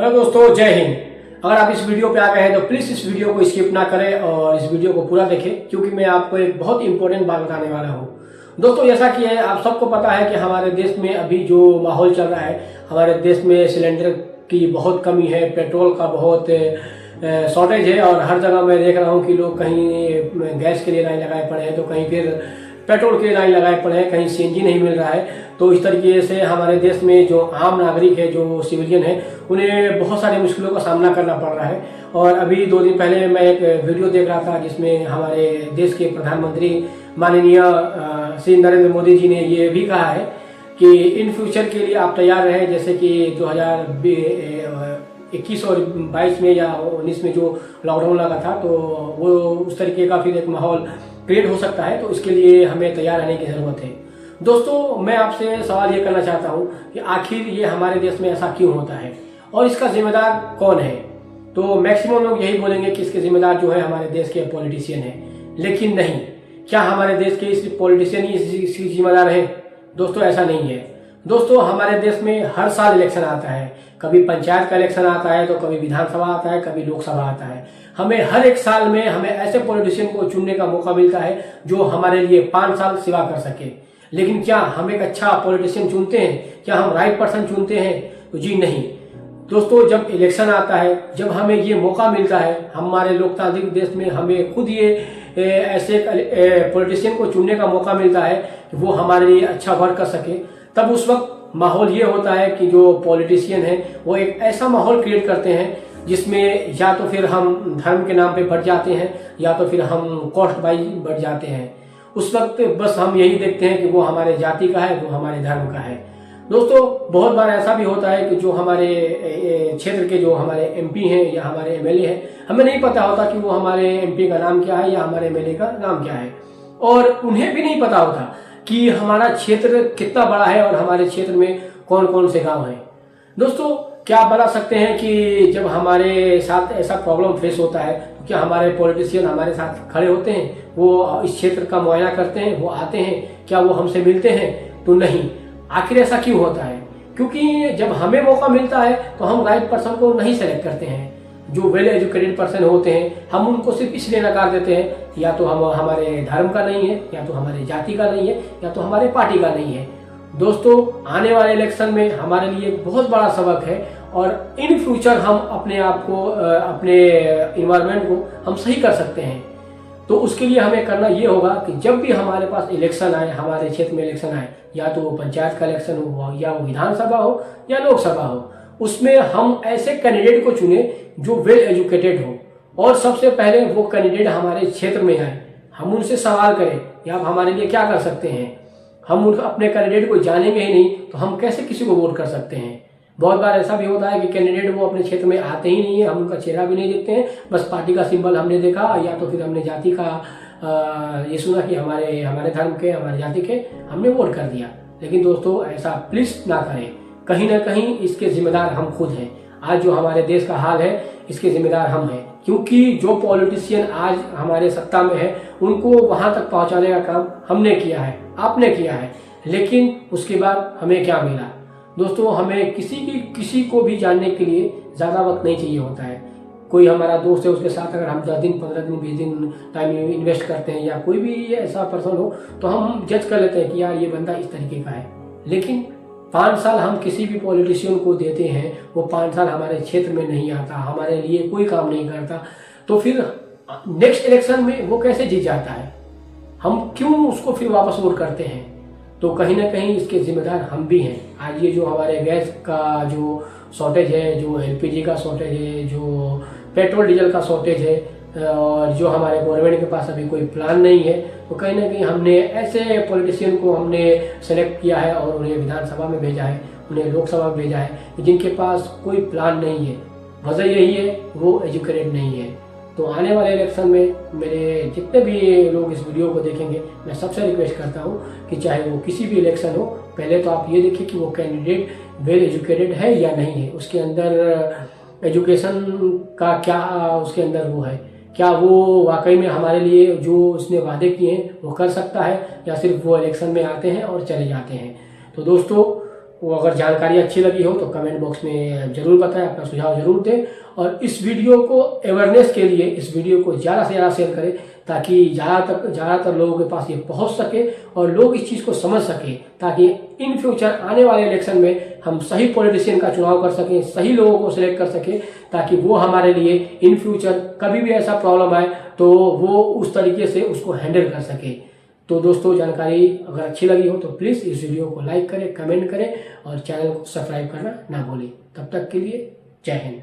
Hello दोस्तों, जय हिंद। अगर आप इस वीडियो पे आ गए हैं तो प्लीज़ इस वीडियो को स्किप ना करें और इस वीडियो को पूरा देखें, क्योंकि मैं आपको एक बहुत इंपॉर्टेंट बात बताने वाला हूँ। दोस्तों, जैसा कि आप सबको पता है कि हमारे देश में अभी जो माहौल चल रहा है, हमारे देश में सिलेंडर की बहुत कमी है, पेट्रोल का बहुत शॉर्टेज है और हर जगह मैं देख रहा हूँ कि लोग कहीं गैस के लिए लाइन लगाए पड़े हैं, तो कहीं फिर पेट्रोल के लाइन लगाए पड़े हैं, कहीं सीएनजी नहीं मिल रहा है। तो इस तरीके से हमारे देश में जो आम नागरिक है, जो सिविलियन है, उन्हें बहुत सारी मुश्किलों का सामना करना पड़ रहा है। और अभी 2 दिन पहले मैं एक वीडियो देख रहा था जिसमें हमारे देश के प्रधानमंत्री माननीय श्री नरेंद्र मोदी जी ने ये भी कहा है कि इन फ्यूचर के लिए आप तैयार रहें। जैसे कि 2021 और 22 में या 19 में जो लॉकडाउन लगा था, तो वो उस तरीके का फिर एक माहौल क्रिएट हो सकता है, तो इसके लिए हमें तैयार रहने की ज़रूरत है। दोस्तों, मैं आपसे सवाल ये करना चाहता हूँ कि आखिर ये हमारे देश में ऐसा क्यों होता है और इसका जिम्मेदार कौन है। तो मैक्सिमम लोग यही बोलेंगे कि इसके जिम्मेदार जो है हमारे देश के पॉलिटिशियन है, लेकिन नहीं। क्या हमारे देश के इस पॉलिटिशियन ही इसकी जिम्मेदार है? दोस्तों, ऐसा नहीं है। दोस्तों, हमारे देश में हर साल इलेक्शन आता है। कभी पंचायत का इलेक्शन आता है, तो कभी विधानसभा आता है, कभी लोकसभा आता है। हमें हर एक साल में हमें ऐसे पॉलिटिशियन को चुनने का मौका मिलता है जो हमारे लिए 5 साल सेवा कर सके। लेकिन क्या हम एक अच्छा पॉलिटिशियन चुनते हैं? क्या हम राइट पर्सन चुनते हैं? तो जी नहीं। दोस्तों, जब इलेक्शन आता है, जब हमें ये मौका मिलता है, हमारे लोकतांत्रिक देश में हमें खुद ये ऐसे पॉलिटिशियन को चुनने का मौका मिलता है कि वो हमारे लिए अच्छा वर्क कर सके, तब उस वक्त माहौल ये होता है कि जो पॉलिटिशियन है वो एक ऐसा माहौल क्रिएट करते हैं जिसमें या तो फिर हम धर्म के नाम पे बढ़ जाते हैं या तो फिर हम कॉस्ट वाइज बढ़ जाते हैं। उस वक्त बस हम यही देखते हैं कि वो हमारे जाति का है, वो हमारे धर्म का है। दोस्तों, बहुत बार ऐसा भी होता है कि जो हमारे क्षेत्र के जो हमारे एमपी हैं या हमारे एमएलए हैं, हमें नहीं पता होता कि वो हमारे एमपी का नाम क्या है या हमारे एमएलए का नाम क्या है, और उन्हें भी नहीं पता होता कि हमारा क्षेत्र कितना बड़ा है और हमारे क्षेत्र में कौन कौन से गांव हैं। दोस्तों, क्या आप बता सकते हैं कि जब हमारे साथ ऐसा प्रॉब्लम फेस होता है तो क्या हमारे पॉलिटिशियन हमारे साथ खड़े होते हैं? वो इस क्षेत्र का मुआयना करते हैं, वो आते हैं, क्या वो हमसे मिलते हैं? तो नहीं। आखिर ऐसा क्यों होता है? क्योंकि जब हमें मौका मिलता है तो हम राइट पर्सन को नहीं सेलेक्ट करते हैं। जो वेल एजुकेटेड पर्सन होते हैं, हम उनको सिर्फ इसलिए नकार देते हैं या तो हम हमारे धर्म का नहीं है, या तो हमारे जाति का नहीं है, या तो हमारे पार्टी का नहीं है। दोस्तों, आने वाले इलेक्शन में हमारे लिए एक बहुत बड़ा सबक है और इन फ्यूचर हम अपने आप को, अपने इन्वायरमेंट को हम सही कर सकते हैं। तो उसके लिए हमें करना ये होगा कि जब भी हमारे पास इलेक्शन आए, हमारे क्षेत्र में इलेक्शन आए, या तो वो पंचायत का इलेक्शन हो या वो विधानसभा हो या लोकसभा हो, उसमें हम ऐसे कैंडिडेट को चुने जो वेल एजुकेटेड हो और सबसे पहले वो कैंडिडेट हमारे क्षेत्र में आए। हम उनसे सवाल करें कि आप हमारे लिए क्या कर सकते हैं। हम अपने कैंडिडेट को जानेंगे ही नहीं तो हम कैसे किसी को वोट कर सकते हैं। बहुत बार ऐसा भी होता है कि कैंडिडेट वो अपने क्षेत्र में आते ही नहीं है, हम उनका चेहरा भी नहीं देखते हैं, बस पार्टी का सिंबल हमने देखा या तो फिर हमने जाति का ये सुना कि हमारे धर्म के, हमारे जाति के, हमने वोट कर दिया। लेकिन दोस्तों, ऐसा प्लीज ना करें। कहीं ना कहीं इसके जिम्मेदार हम खुद हैं। आज जो हमारे देश का हाल है, इसके जिम्मेदार हम हैं, क्योंकि जो पॉलिटिशियन आज हमारे सत्ता में है उनको वहां तक पहुंचाने का काम हमने किया है, आपने किया है। लेकिन उसके बाद हमें क्या मिला? दोस्तों, हमें किसी को भी जानने के लिए ज़्यादा वक्त नहीं चाहिए होता है। कोई हमारा दोस्त है, उसके साथ अगर हम 10 दिन, 15 दिन, 20 दिन टाइम इन्वेस्ट करते हैं, या कोई भी ऐसा पर्सन हो, तो हम जज कर लेते हैं कि यार ये बंदा इस तरीके का है। लेकिन 5 साल हम किसी भी पॉलिटिशियन को देते हैं, वो 5 साल हमारे क्षेत्र में नहीं आता, हमारे लिए कोई काम नहीं करता, तो फिर नेक्स्ट इलेक्शन में वो कैसे जीत जाता है? हम क्यों उसको फिर वापस वोट करते हैं? तो कहीं ना कहीं इसके जिम्मेदार हम भी हैं। आज ये जो हमारे गैस का जो शॉर्टेज है, जो एलपीजी का शॉर्टेज है, जो पेट्रोल डीजल का शॉर्टेज है, और जो हमारे गवर्नमेंट के पास अभी कोई प्लान नहीं है, तो कहीं ना कहीं हमने ऐसे पॉलिटिशियन को हमने सेलेक्ट किया है और उन्हें विधानसभा में भेजा है, उन्हें लोकसभा में भेजा है, जिनके पास कोई प्लान नहीं है। वजह यही है, वो एजुकेटेड नहीं है। तो आने वाले इलेक्शन में मेरे जितने भी लोग इस वीडियो को देखेंगे, मैं सबसे रिक्वेस्ट करता हूँ कि चाहे वो किसी भी इलेक्शन हो, पहले तो आप ये देखिए कि वो कैंडिडेट वेल एजुकेटेड है या नहीं है, उसके अंदर एजुकेशन का क्या उसके अंदर वो है, क्या वो वाकई में हमारे लिए जो उसने वादे किए हैं वो कर सकता है, या सिर्फ वो इलेक्शन में आते हैं और चले जाते हैं। तो दोस्तों, वो अगर जानकारी अच्छी लगी हो तो कमेंट बॉक्स में जरूर बताएं, अपना सुझाव जरूर दें और इस वीडियो को अवेयरनेस के लिए इस वीडियो को ज़्यादा से ज़्यादा शेयर करें ताकि ज़्यादातर लोगों के पास ये पहुंच सके और लोग इस चीज़ को समझ सकें, ताकि इन फ्यूचर आने वाले इलेक्शन में हम सही पॉलिटिशियन का चुनाव कर सकें, सही लोगों को सिलेक्ट कर सकें, ताकि वो हमारे लिए इन फ्यूचर कभी भी ऐसा प्रॉब्लम आए तो वो उस तरीके से उसको हैंडल कर सके। तो दोस्तों, जानकारी अगर अच्छी लगी हो तो प्लीज़ इस वीडियो को लाइक करें, कमेंट करें और चैनल को सब्सक्राइब करना ना भूलें। तब तक के लिए जय हिंद।